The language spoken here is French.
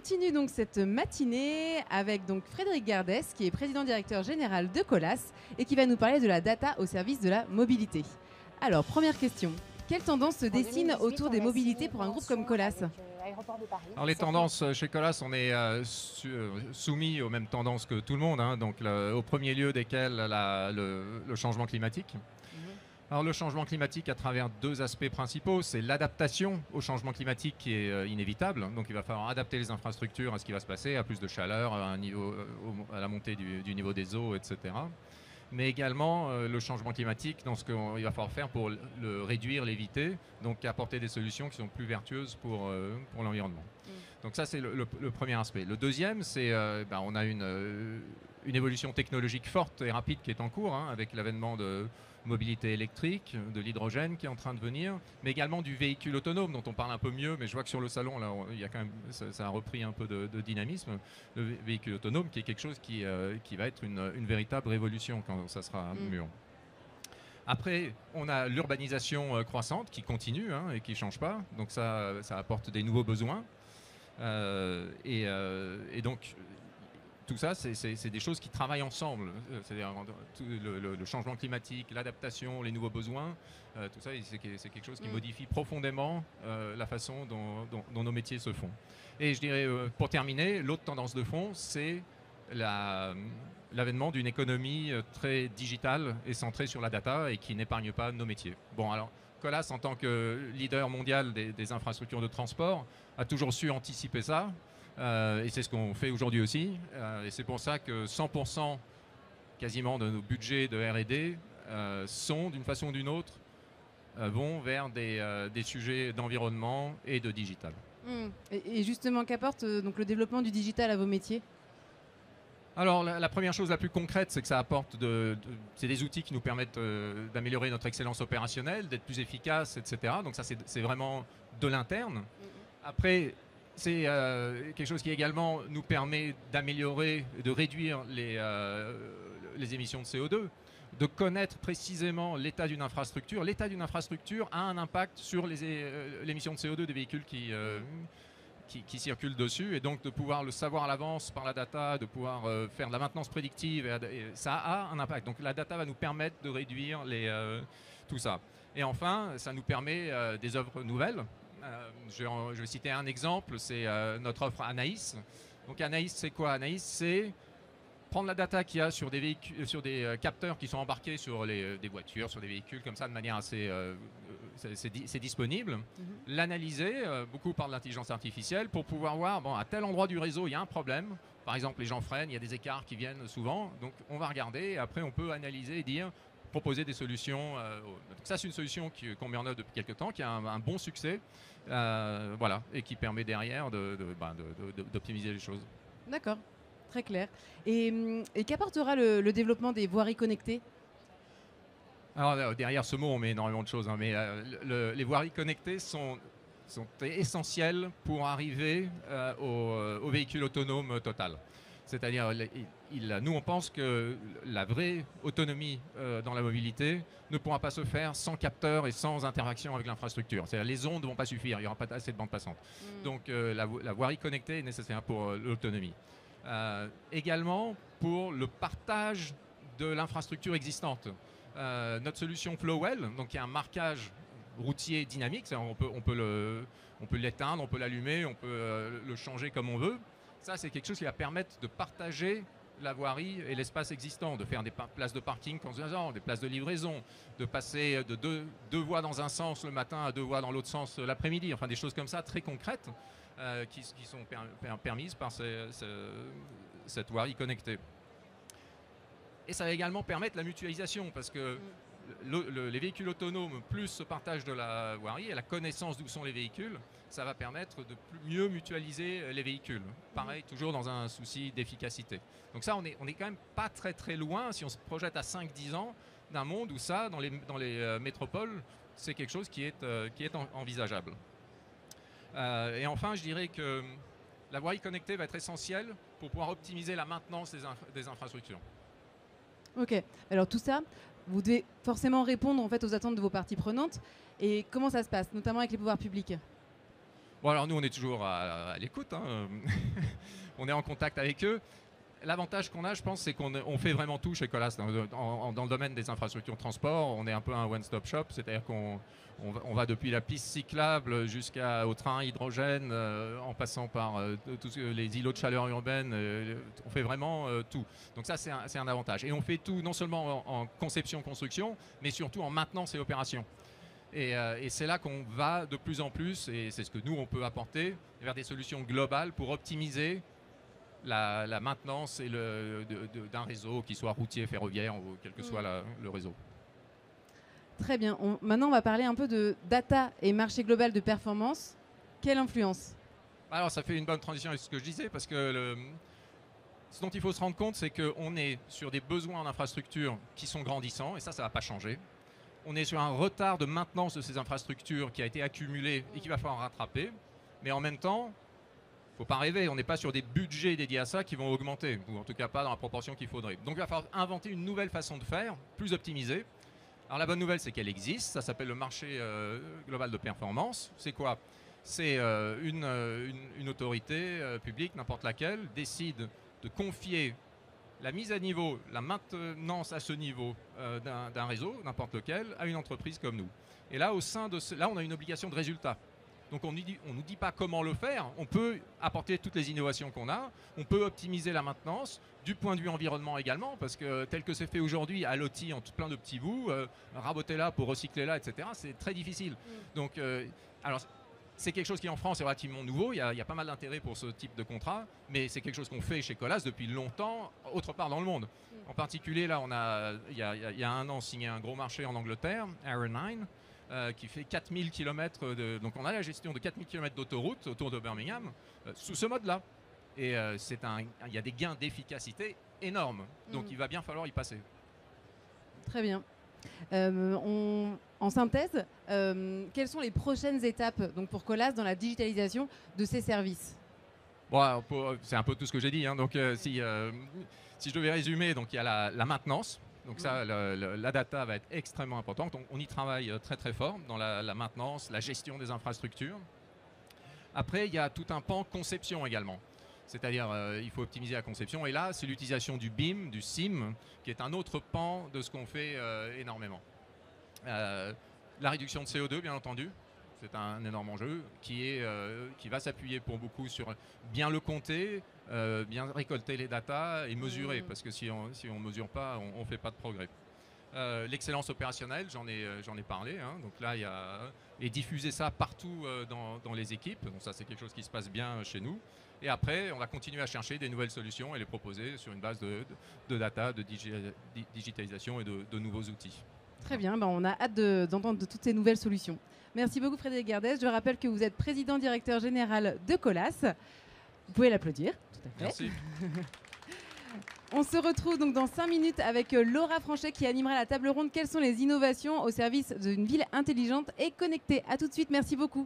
continue donc cette matinée avec donc Frédéric Gardès, qui est président-directeur général de Colas et qui va nous parler de la data au service de la mobilité. Alors, première question. Quelle tendance se dessine autour des mobilités pour un groupe comme Colas ? Alors les tendances chez Colas, on est soumis aux mêmes tendances que tout le monde, hein, donc au premier lieu desquelles le changement climatique. Alors le changement climatique à travers deux aspects principaux, c'est l'adaptation au changement climatique qui est inévitable, donc il va falloir adapter les infrastructures à ce qui va se passer, à plus de chaleur, à la montée du niveau des eaux, etc. Mais également le changement climatique dans ce qu'il va falloir faire pour le réduire, l'éviter, donc apporter des solutions qui sont plus vertueuses pour l'environnement. Donc ça c'est le premier aspect. Le deuxième, c'est on a une évolution technologique forte et rapide qui est en cours, hein, avec l'avènement de mobilité électrique, de l'hydrogène qui est en train de venir, mais également du véhicule autonome dont on parle un peu mieux, mais je vois que sur le salon, là, il y a quand même, ça a repris un peu de dynamisme. Le véhicule autonome qui est quelque chose qui va être une véritable révolution quand ça sera mûr. Après, on a l'urbanisation croissante qui continue, hein, et qui ne change pas, donc ça apporte des nouveaux besoins. Et donc, tout ça, c'est des choses qui travaillent ensemble. C'est-à-dire le changement climatique, l'adaptation, les nouveaux besoins, tout ça, c'est quelque chose qui modifie profondément la façon dont nos métiers se font. Et je dirais, pour terminer, l'autre tendance de fond, c'est l'avènement d'une économie très digitale et centrée sur la data et qui n'épargne pas nos métiers. Bon, alors, Colas, en tant que leader mondial des infrastructures de transport, a toujours su anticiper ça. Et c'est ce qu'on fait aujourd'hui aussi. Et c'est pour ça que 100% quasiment de nos budgets de R&D sont, d'une façon ou d'une autre, vont vers des sujets d'environnement et de digital. Et justement, qu'apporte donc le développement du digital à vos métiers ? Alors la première chose la plus concrète, c'est que ça apporte c'est des outils qui nous permettent d'améliorer notre excellence opérationnelle, d'être plus efficace, etc. Donc ça, c'est vraiment de l'interne. Après, c'est quelque chose qui également nous permet d'améliorer, de réduire les émissions de CO2, de connaître précisément l'état d'une infrastructure. L'état d'une infrastructure a un impact sur l'émission de CO2 des véhicules qui circulent dessus, et donc de pouvoir le savoir à l'avance par la data, de pouvoir faire de la maintenance prédictive, et ça a un impact. Donc la data va nous permettre de réduire tout ça. Et enfin, ça nous permet des œuvres nouvelles. Je vais citer un exemple, c'est notre offre Anaïs. Donc Anaïs, c'est quoi? Anaïs, c'est prendre la data qu'il y a sur des véhicules, sur des capteurs qui sont embarqués sur des voitures, sur des véhicules comme ça, de manière assez, c'est disponible. L'analyser beaucoup par de l'intelligence artificielle pour pouvoir voir, bon, à tel endroit du réseau, il y a un problème. Par exemple, les gens freinent, il y a des écarts qui viennent souvent. Donc on va regarder et après on peut analyser et dire, proposer des solutions. Donc ça, c'est une solution qu'on met en œuvre depuis quelques temps, qui a un bon succès, voilà, et qui permet derrière d'optimiser les choses. D'accord, très clair. Et qu'apportera le développement des voiries connectées ? Alors derrière ce mot, on met énormément de choses, hein, mais les voiries connectées sont essentielles pour arriver au véhicule autonome total. C'est-à-dire, nous, on pense que la vraie autonomie dans la mobilité ne pourra pas se faire sans capteurs et sans interaction avec l'infrastructure. C'est-à-dire, les ondes ne vont pas suffire, il n'y aura pas assez de bandes passantes. Donc, la voirie connectée est nécessaire pour l'autonomie. Également, pour le partage de l'infrastructure existante. Notre solution Flowell, donc qui est un marquage routier dynamique, on peut l'éteindre, on peut l'allumer, on peut le changer comme on veut. Ça, c'est quelque chose qui va permettre de partager la voirie et l'espace existant, de faire des places de parking conduisant, des places de livraison, de passer de deux voies dans un sens le matin à 2 voies dans l'autre sens l'après-midi. Enfin, des choses comme ça, très concrètes, qui sont permises par cette voirie connectée. Et ça va également permettre la mutualisation, parce que les véhicules autonomes, plus ce partage de la voirie et la connaissance d'où sont les véhicules, ça va permettre de mieux mutualiser les véhicules. Pareil, toujours dans un souci d'efficacité. Donc ça, on est quand même pas très très loin, si on se projette à 5-10 ans, d'un monde où ça, dans les métropoles, c'est quelque chose qui est envisageable. Et enfin, je dirais que la voirie connectée va être essentielle pour pouvoir optimiser la maintenance des infrastructures. Ok, alors tout ça, vous devez forcément répondre en fait aux attentes de vos parties prenantes. Et comment ça se passe, notamment avec les pouvoirs publics ? Bon, alors nous, on est toujours à l'écoute. Hein. On est en contact avec eux. L'avantage qu'on a, je pense, c'est qu'on fait vraiment tout chez Colas. Dans le domaine des infrastructures de transport, on est un peu un one-stop shop, c'est-à-dire qu'on va depuis la piste cyclable jusqu'au train hydrogène, en passant par tous les îlots de chaleur urbaine. On fait vraiment tout. Donc ça, c'est un avantage. Et on fait tout non seulement en conception-construction, mais surtout en maintenance et opération. Et c'est là qu'on va de plus en plus, et c'est ce que nous, on peut apporter, vers des solutions globales pour optimiser la maintenance et d'un réseau, qui soit routier, ferroviaire, ou quel que soit le réseau. Très bien. Maintenant, on va parler un peu de data et marché global de performance. Quelle influence? Alors, ça fait une bonne transition avec ce que je disais, parce que ce dont il faut se rendre compte, c'est qu'on est sur des besoins en infrastructure qui sont grandissants, et ça ne va pas changer. On est sur un retard de maintenance de ces infrastructures qui a été accumulé et qu'il va falloir rattraper. Mais en même temps, il ne faut pas rêver, on n'est pas sur des budgets dédiés à ça qui vont augmenter, ou en tout cas pas dans la proportion qu'il faudrait. Donc il va falloir inventer une nouvelle façon de faire, plus optimisée. Alors la bonne nouvelle, c'est qu'elle existe, ça s'appelle le marché global de performance. C'est quoi? C'est une autorité publique, n'importe laquelle, décide de confier la mise à niveau, la maintenance à ce niveau d'un réseau, n'importe lequel, à une entreprise comme nous. Et là, là, on a une obligation de résultat. Donc on ne nous dit pas comment le faire, on peut apporter toutes les innovations qu'on a, on peut optimiser la maintenance, du point de vue environnement également, parce que tel que c'est fait aujourd'hui à l'OTI en plein de petits bouts, raboter là pour recycler là, etc., c'est très difficile. Donc, alors, c'est quelque chose qui en France est relativement nouveau, il y a pas mal d'intérêt pour ce type de contrat, mais c'est quelque chose qu'on fait chez Colas depuis longtemps, autre part dans le monde. En particulier, là, il y a un an, signé un gros marché en Angleterre, Arrow9, qui fait 4000 km, donc on a la gestion de 4000 km d'autoroute autour de Birmingham, sous ce mode-là. Et il y a des gains d'efficacité énormes, donc il va bien falloir y passer. Très bien. En synthèse, quelles sont les prochaines étapes donc, pour Colas dans la digitalisation de ses services? Bon, c'est un peu tout ce que j'ai dit. Hein. Donc, si je devais résumer, donc il y a la maintenance. Donc ça, la data va être extrêmement importante. On y travaille très très fort dans la maintenance, la gestion des infrastructures. Après, il y a tout un pan conception également. C'est-à-dire, il faut optimiser la conception. Et là, c'est l'utilisation du BIM, du SIM, qui est un autre pan de ce qu'on fait énormément. La réduction de CO2, bien entendu. C'est un énorme enjeu qui va s'appuyer pour beaucoup sur bien le compter, bien récolter les datas et mesurer, parce que si on ne mesure pas, on ne fait pas de progrès. L'excellence opérationnelle, j'en ai parlé, hein, donc là, et diffuser ça partout dans les équipes, donc ça c'est quelque chose qui se passe bien chez nous. Et après, on va continuer à chercher des nouvelles solutions et les proposer sur une base de data, de digitalisation et de nouveaux outils. Très bien, on a hâte d'entendre de toutes ces nouvelles solutions. Merci beaucoup Frédéric Gardès. Je rappelle que vous êtes président directeur général de Colas. Vous pouvez l'applaudir, tout à fait. Merci. On se retrouve donc dans 5 minutes avec Laura Franchet qui animera la table ronde. Quelles sont les innovations au service d'une ville intelligente et connectée? A tout de suite, merci beaucoup.